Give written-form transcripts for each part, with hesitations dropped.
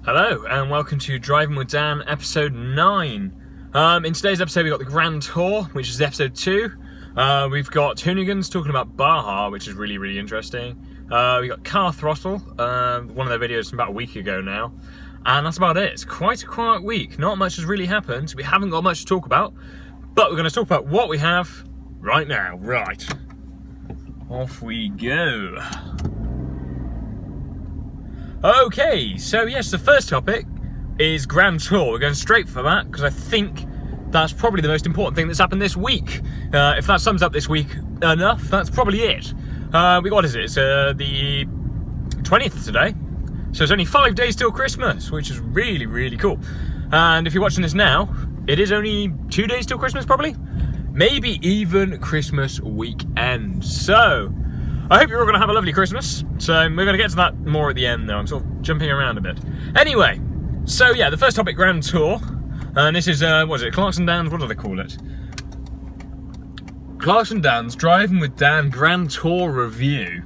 Hello and welcome to Driving with Dan episode 9. In today's episode we've got the Grand Tour, which is episode 2. We've got Hoonigans talking about Baja, which is really interesting. We've got Car Throttle, one of their videos from about a week ago now. And that's about it. It's quite a quiet week. Not much has really happened. We haven't got much to talk about. But we're going to talk about what we have right now. Right. Off we go. Okay, so yes, the first topic is Grand Tour. We're going straight for that because I think that's probably the most important thing that's happened this week. If that sums up this week enough, that's probably it. What is it? It's the 20th today, so it's only 5 days till Christmas, which is really cool. And if you're watching this now, it is only 2 days till Christmas, probably. Maybe even Christmas weekend. So I hope you're all going to have a lovely Christmas. So we're going to get to that more at the end, though. I'm sort of jumping around a bit. Anyway, so yeah, the first topic, Grand Tour. And this is, what is it, Clarkson Downs, what do they call it? Clarkson Downs Driving with Dan Grand Tour Review.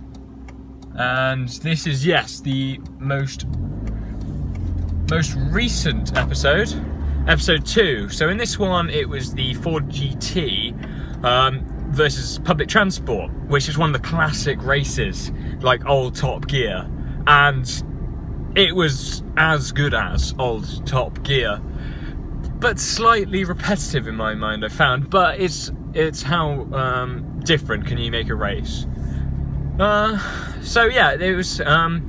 And this is, yes, the most recent episode. Episode 2. So in this one, it was the Ford GT versus public transport, which is one of the classic races, like old Top Gear, and it was as good as old Top Gear, but slightly repetitive in my mind, I found. But it's how different can you make a race. So yeah, it was the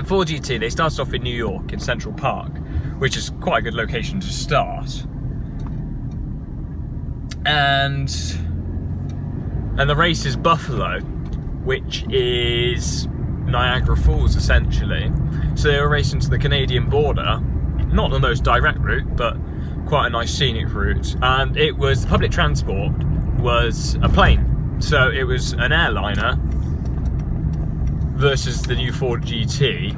Ford GT. They started off in New York in Central Park, which is quite a good location to start, and the race is Buffalo, which is Niagara Falls, essentially. So they were racing to the Canadian border. Not the most direct route, but quite a nice scenic route. And it was, the public transport was a plane. So it was an airliner versus the new Ford GT.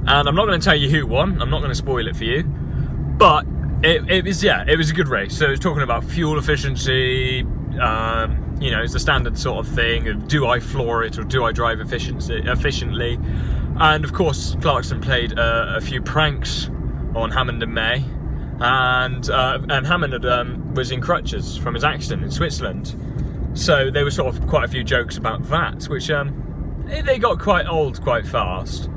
And I'm not going to tell you who won. I'm not going to spoil it for you. But it was a good race. So it was talking about fuel efficiency. You know, it's the standard sort of thing of, do I floor it or do I drive efficiently? And of course, Clarkson played a few pranks on Hammond and May, and Hammond was in crutches from his accident in Switzerland. So there were sort of quite a few jokes about that, which they got quite old quite fast.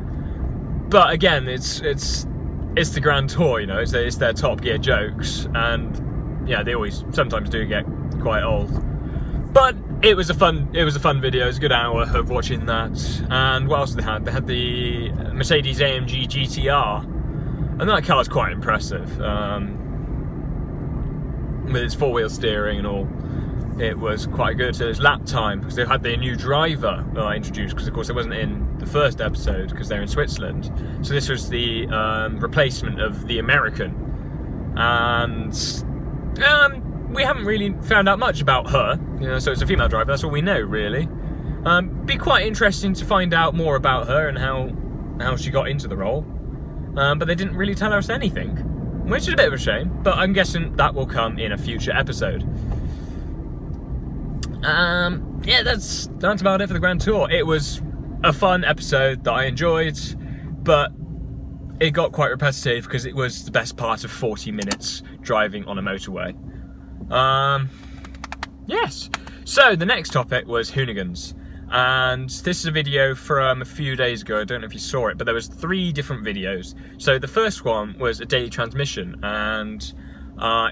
But again, it's the Grand Tour, you know, it's their Top Gear jokes, and yeah, they always sometimes do get quite old. But it was a fun video. It was a good hour of watching that. And what else did they have? They had the Mercedes AMG GTR, and that car's quite impressive, with its four-wheel steering and all. It was quite good. So it's lap time, because they had their new driver introduced, because of course it wasn't in the first episode because they're in Switzerland. So this was the replacement of the American, and we haven't really found out much about her, you know, so it's a female driver, that's all we know, really. Be quite interesting to find out more about her and how she got into the role. But they didn't really tell us anything, which is a bit of a shame, but I'm guessing that will come in a future episode. Yeah, that's about it for the Grand Tour. It was a fun episode that I enjoyed, but it got quite repetitive because it was the best part of 40 minutes driving on a motorway. Yes. So the next topic was Hoonigans, and this is a video from a few days ago. I don't know if you saw it, but there was 3 different videos. So the first one was a daily transmission, and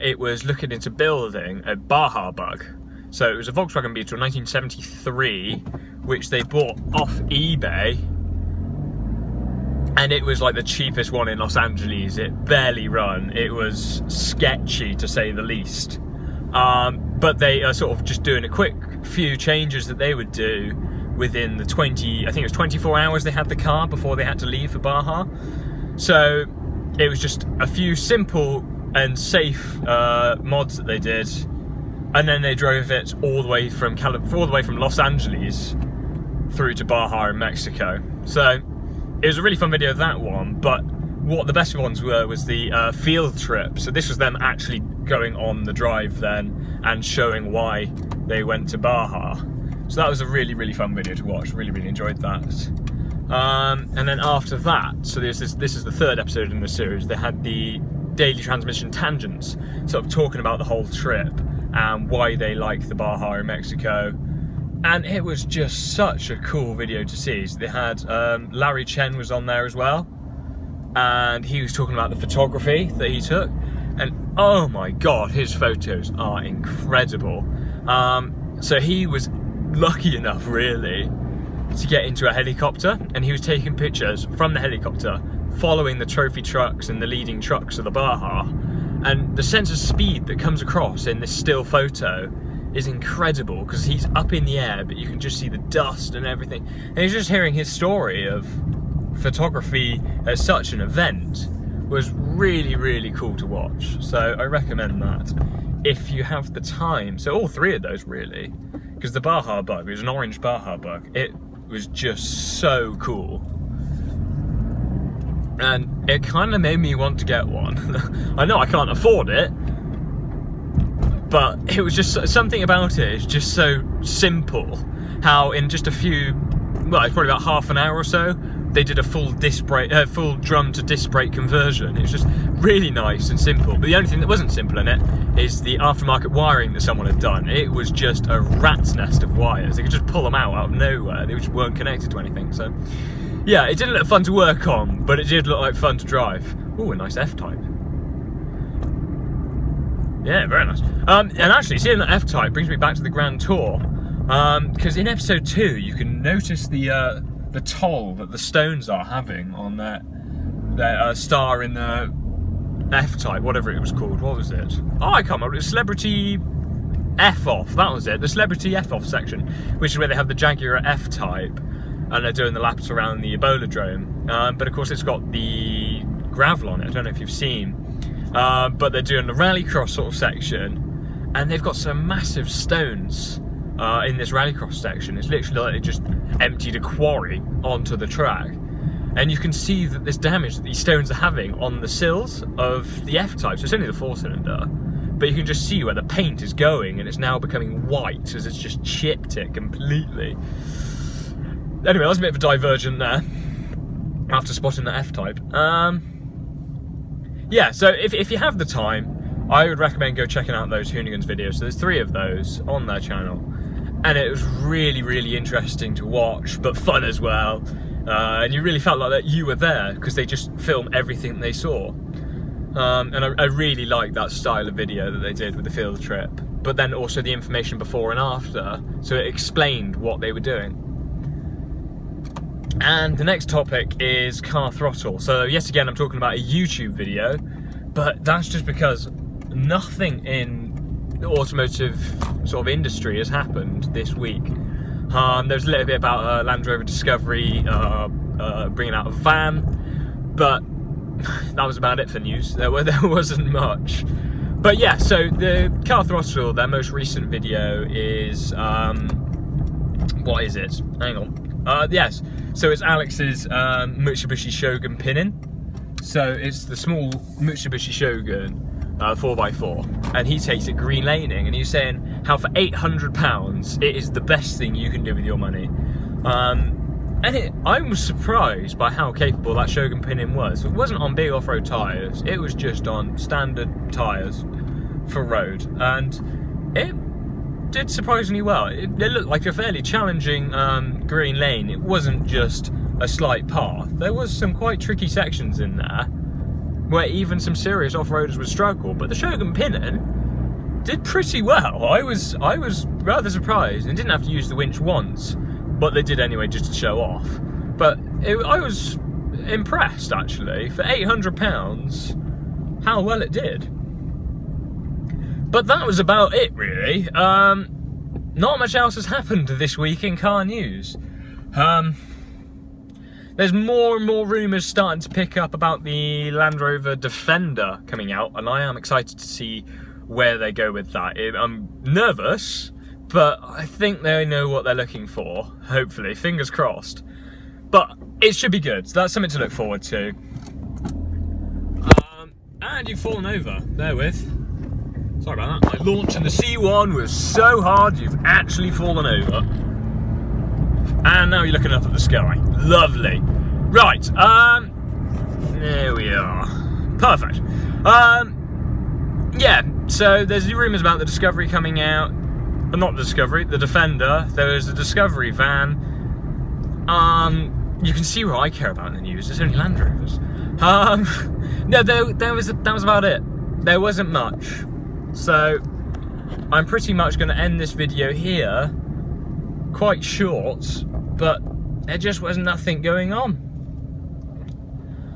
it was looking into building a Baja bug. So it was a Volkswagen Beetle 1973, which they bought off eBay, and it was like the cheapest one in Los Angeles. It barely run. It was sketchy, to say the least. But they are sort of just doing a quick few changes that they would do within the 24 hours they had the car before they had to leave for Baja. So it was just a few simple and safe mods that they did, and then they drove it all the way from Los Angeles through to Baja in Mexico. So it was a really fun video, that one. But what the best ones were was the field trip. So this was them actually going on the drive then and showing why they went to Baja. So that was a really fun video to watch. Really enjoyed that. And then after that, so this is the third episode in the series, they had the Daily Transmission Tangents, sort of talking about the whole trip and why they like the Baja in Mexico. And it was just such a cool video to see. So they had Larry Chen was on there as well, and he was talking about the photography that he took, and oh my god, his photos are incredible. So he was lucky enough really to get into a helicopter, and he was taking pictures from the helicopter following the trophy trucks and the leading trucks of the Baja, and the sense of speed that comes across in this still photo is incredible, because he's up in the air but you can just see the dust and everything, and he's just hearing his story of photography at such an event was really, really cool to watch. So I recommend that if you have the time. So all three of those really, because the Baja bug, it was an orange Baja bug, it was just so cool, and it kind of made me want to get one. I know I can't afford it, but it was just something about it is just so simple, how in just a few, well, it's probably about half an hour or so, they did a full full drum to disc brake conversion. It was just really nice and simple. But the only thing that wasn't simple in it is the aftermarket wiring that someone had done. It was just a rat's nest of wires. They could just pull them out of nowhere. They just weren't connected to anything. So yeah, it didn't look fun to work on, but it did look like fun to drive. Ooh, a nice F-Type. Yeah, very nice. And actually, seeing that F-Type brings me back to the Grand Tour, because in episode 2 you can notice the toll that the Stones are having on their star in the F-Type, whatever it was called. What was it? Oh, I can't remember. It was Celebrity F-Off. That was it. The Celebrity F-Off section, which is where they have the Jaguar F-Type, and they're doing the laps around the Ebola-drome. But of course, it's got the gravel on it. I don't know if you've seen. But they're doing the rallycross sort of section, and they've got some massive stones in this rallycross section. It's literally like they just emptied a quarry onto the track, and you can see that this damage that these stones are having on the sills of the F-Type. So it's only the 4-cylinder, but you can just see where the paint is going, and it's now becoming white as it's just chipped it completely. Anyway, that was a bit of a divergent there after spotting the F-Type. Yeah, so if you have the time, I would recommend go checking out those Hoonigans videos. So there's 3 of those on their channel, and it was really, really interesting to watch, but fun as well. And you really felt like that you were there, because they just film everything they saw. And I really liked that style of video that they did with the field trip, but then also the information before and after, so it explained what they were doing. And the next topic is car throttle. So yet again, I'm talking about a YouTube video, but that's just because nothing in the automotive sort of industry has happened this week. There's a little bit about Land Rover Discovery bringing out a van, but that was about it for news. There wasn't much. But yeah, so the car throttle, their most recent video is, what is it? Hang on. Yes, so it's Alex's Mitsubishi Shogun pinning. So it's the small Mitsubishi Shogun 4x4, and he takes it green laning, and he's saying how for £800 it is the best thing you can do with your money. I was surprised by how capable that Shogun pinning was. It wasn't on big off-road tyres, it was just on standard tyres for road, and it did surprisingly well. It looked like a fairly challenging green lane. It wasn't just a slight path. There was some quite tricky sections in there where even some serious off-roaders would struggle, but the Shogun pinning did pretty well. I was rather surprised, and didn't have to use the winch once, but they did anyway just to show off. But I was impressed actually, for £800, how well it did. But that was about it really. Not much else has happened this week in car news. There's more and more rumours starting to pick up about the Land Rover Defender coming out, and I am excited to see where they go with that. I'm nervous, but I think they know what they're looking for, hopefully, fingers crossed. But it should be good, so that's something to look forward to. And you've fallen over, therewith. Sorry about that, my launch in the C1 was so hard you've actually fallen over. And now you're looking up at the sky. Lovely. Right, there we are. Perfect. Yeah, so there's rumours about the Discovery coming out. Not the Discovery, the Defender. There's a Discovery van. You can see what I care about in the news. It's only Land Rovers. No, that was about it. There wasn't much. So I'm pretty much going to end this video here. Quite short, but there just was nothing going on.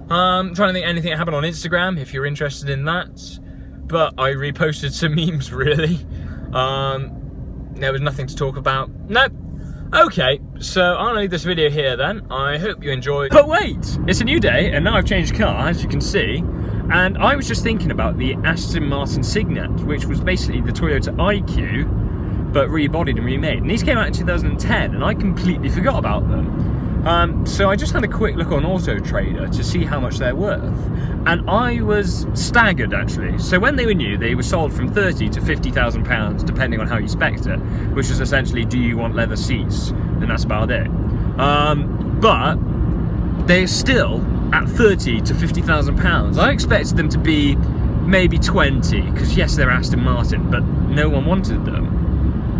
Trying to think anything that happened on Instagram, if you're interested in that. But I reposted some memes, really. There was nothing to talk about. Nope. Okay, so I'm going to leave this video here then. I hope you enjoyed. But wait! It's a new day, and now I've changed car, as you can see. And I was just thinking about the Aston Martin Signet, which was basically the Toyota IQ, but rebodied and remade. And these came out in 2010, and I completely forgot about them. So I just had a quick look on Auto Trader to see how much they're worth. And I was staggered, actually. So when they were new, they were sold from £30,000 to £50,000, depending on how you spec'd it, which is essentially, do you want leather seats? And that's about it. But they're still at £30,000 to £50,000. I expected them to be maybe 20, because yes, they're Aston Martin, but no one wanted them.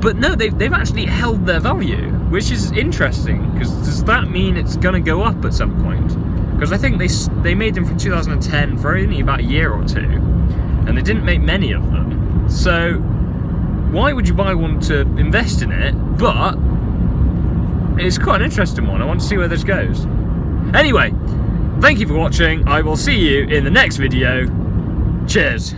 But no, they've actually held their value, which is interesting, because does that mean it's going to go up at some point? Because I think they made them from 2010 for only about a year or two, and they didn't make many of them. So why would you buy one to invest in it? But it's quite an interesting one. I want to see where this goes. Anyway, thank you for watching. I will see you in the next video. Cheers.